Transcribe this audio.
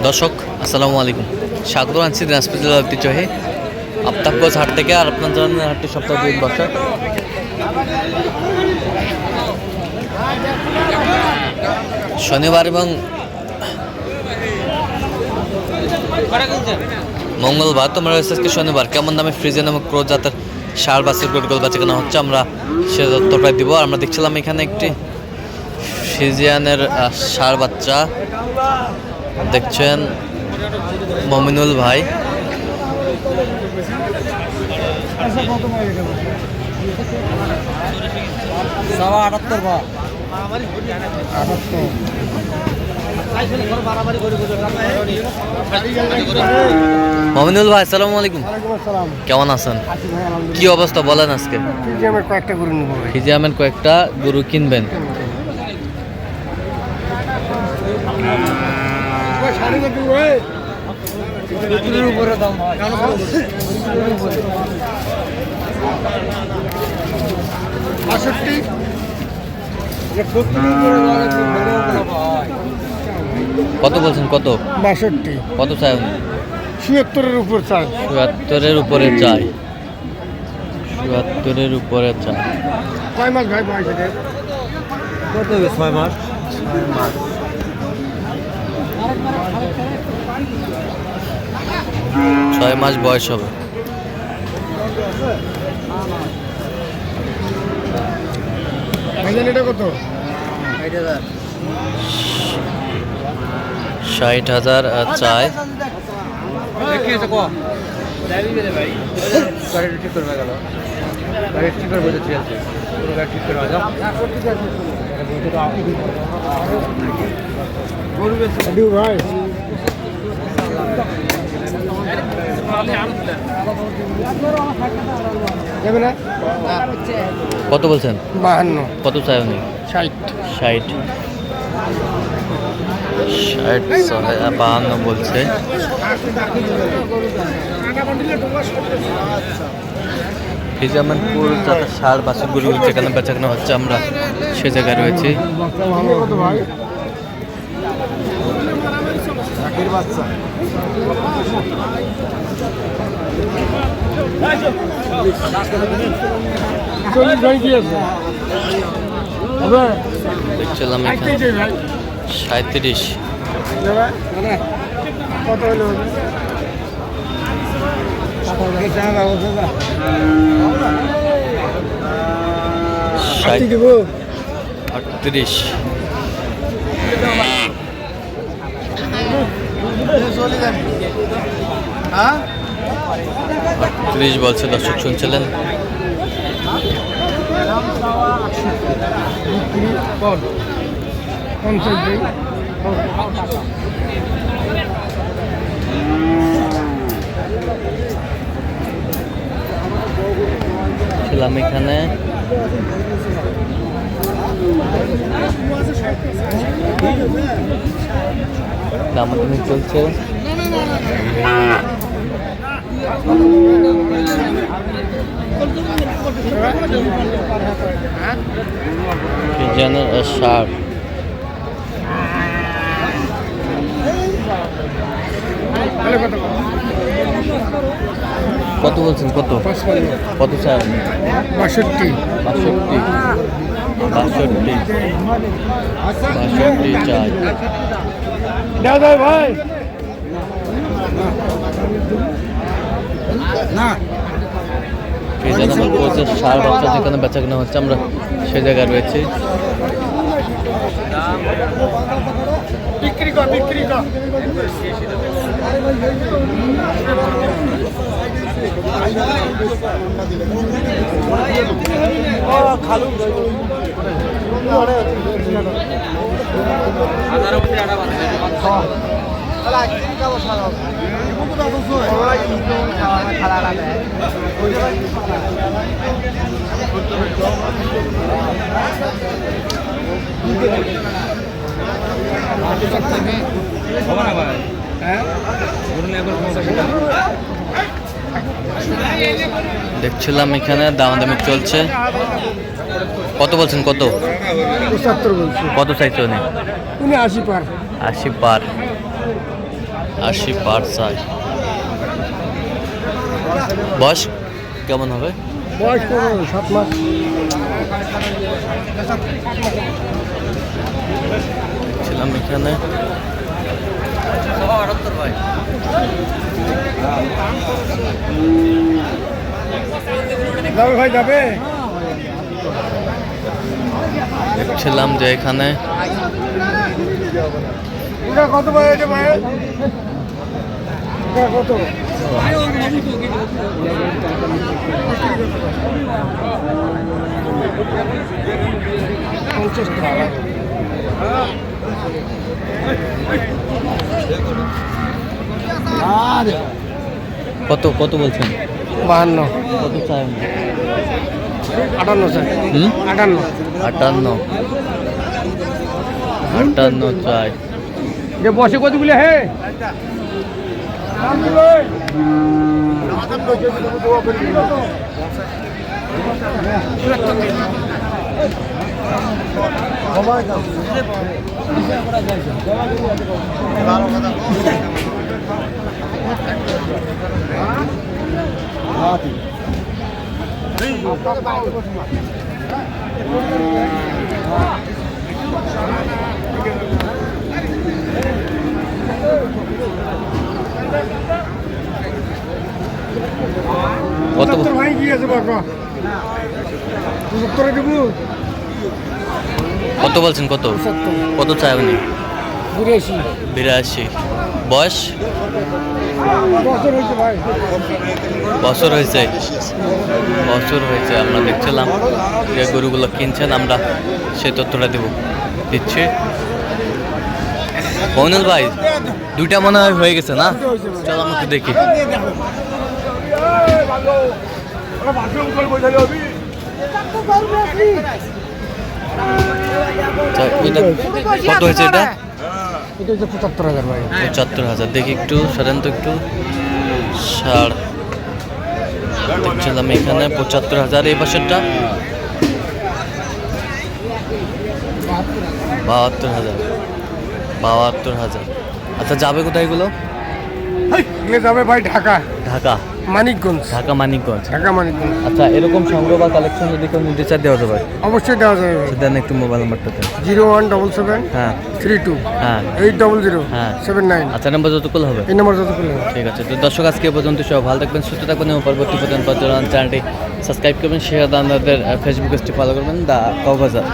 দর্শক আসসালামু আলাইকুম, স্বাগত আনছি দিনাজপুর জেলার ঐতিহ্যবাহী আফতাবগঞ্জ হাট থেকে। আর আপনার জানেন হাটটি সপ্তাহে 2 দিন বসে। শনিবার এবং মঙ্গলবার। তোমরা রয়েছে আজকে শনিবার। কেমন দামে ফ্রিজেন এবং ক্রোজ জাতের ষাঁড় বাছুর গরুগুলো বেচা কেনা হচ্ছে, আমরা সে তথ্যটাই দিব। আমরা দেখছিলাম এখানে একটি ফ্রিজিয়ানের ষাঁড় বাচ্চা দেখছেন মমিনুল ভাই। মমিনুল ভাই আসসালামু আলাইকুম, কেমন আছেন? কি অবস্থা বলেন আজকে? ফ্রিজিয়ামের কয়েকটা গরু কিনবেন। কত বলছেন? কত? 62। কত চাই? 76-এর উপর চাই। 77-এর উপরে চাই। 77-এর উপরে চাই। কয় মাস ভাই বয়স এদের? কত? 6 মাস। 6 মাস বয়স হবে। ভাইজান এটা কত? 60,000 চাই। ভাই কত বলছেন? 52। কত চাই উনি? 60। 52 বলছে। ফিজামানপুর যাতে ষাঁড় বাছুর গরুগুলো যেখানে বেচাকেনা হচ্ছে, আমরা সে জায়গায় রয়েছি। দেখছিলাম এখানে 37। কত হলো? 38। 38 বলছে। দর্শক শুনছিলেন। ছিলাম এখানে দামাদামি চলছে। ষাঁড় কত বলছেন? কত? কত চাই? 62। 62 চাই। ভাই না ষাঁড় বাচ্চা যেখানে বেচা কেনা হচ্ছে, আমরা সে জায়গায় রয়েছি। বিক্রি কর। খালু দেখছিলাম এখানে দামাদামি চলছে। কত বলছেন, কত 75 বলছি। কত চাইছে উনি? উনি 80 পার। 80 পার, 80 পার চাই। বয়স কেমন হবে? বয়স 7 মাস। ছিলাম এখানে যাবে ভাই, যাবে। দেখছিলাম যে এখানে ওটা কত ভাই? এটা ভাই ওটা কত? কত কত বলছেন? 52। কত চাই উনি? 58 স্যার। 58। 58, 58 চাই। যে বসে কতগুলো হে? কত ভাই কি আছে বাবা? 75 দেবো। কত বলছেন, কত কত চাই উনি? 82 82। বয়স বছর হয়েছে ভাই। বছর হয়েছে, বছর হয়েছে। আমরা দেখছিলাম যে গরুগুলো কিনছেন, আমরা সেই তথ্যটা দিচ্ছি। মইনুল ভাই, দুইটা মনে হয় হয়ে গেছে না? চল আমরা একটু দেখি। এটা কত হয়েছে? এটা এটা হচ্ছে 75,000 ভাই। 75,000। দেখি একটু সরেন তো একটু। ষাড় দেখছিলাম এখানে 75,000। এই পাশেরটা 72,000। 72,000। আচ্ছা, যাবে কোথায় এগুলো? এগুলো যাবে ভাই ঢাকা, ঢাকা, মানিকগঞ্জ। ঢাকা মানিকগঞ্জ। ঢাকা মানিকগঞ্জ। আচ্ছা, এরকম সংগ্রহ বা কালেকশন যদি কেউ নিতে চায় দেওয়া যাবে? অবশ্যই দেওয়া যাবে ভাই। দেন একটু মোবাইল নাম্বারটা দেন। 0177 হ্যাঁ 32 হ্যাঁ 800 হ্যাঁ। 79। আচ্ছা, নাম্বার যতগুলো হবে। এই নম্বর যত করলেন। ঠিক আছে, তো দর্শক আজকে এ পর্যন্ত সব ভালো থাকবেন, সুস্থ থাকবেন এবং পরবর্তী পর্যন্ত চ্যানেলটি সাবস্ক্রাইব করবেন, শেয়ার আপনাদের ফেসবুক পেজটি ফলো করবেন, দা কক্সবাজার।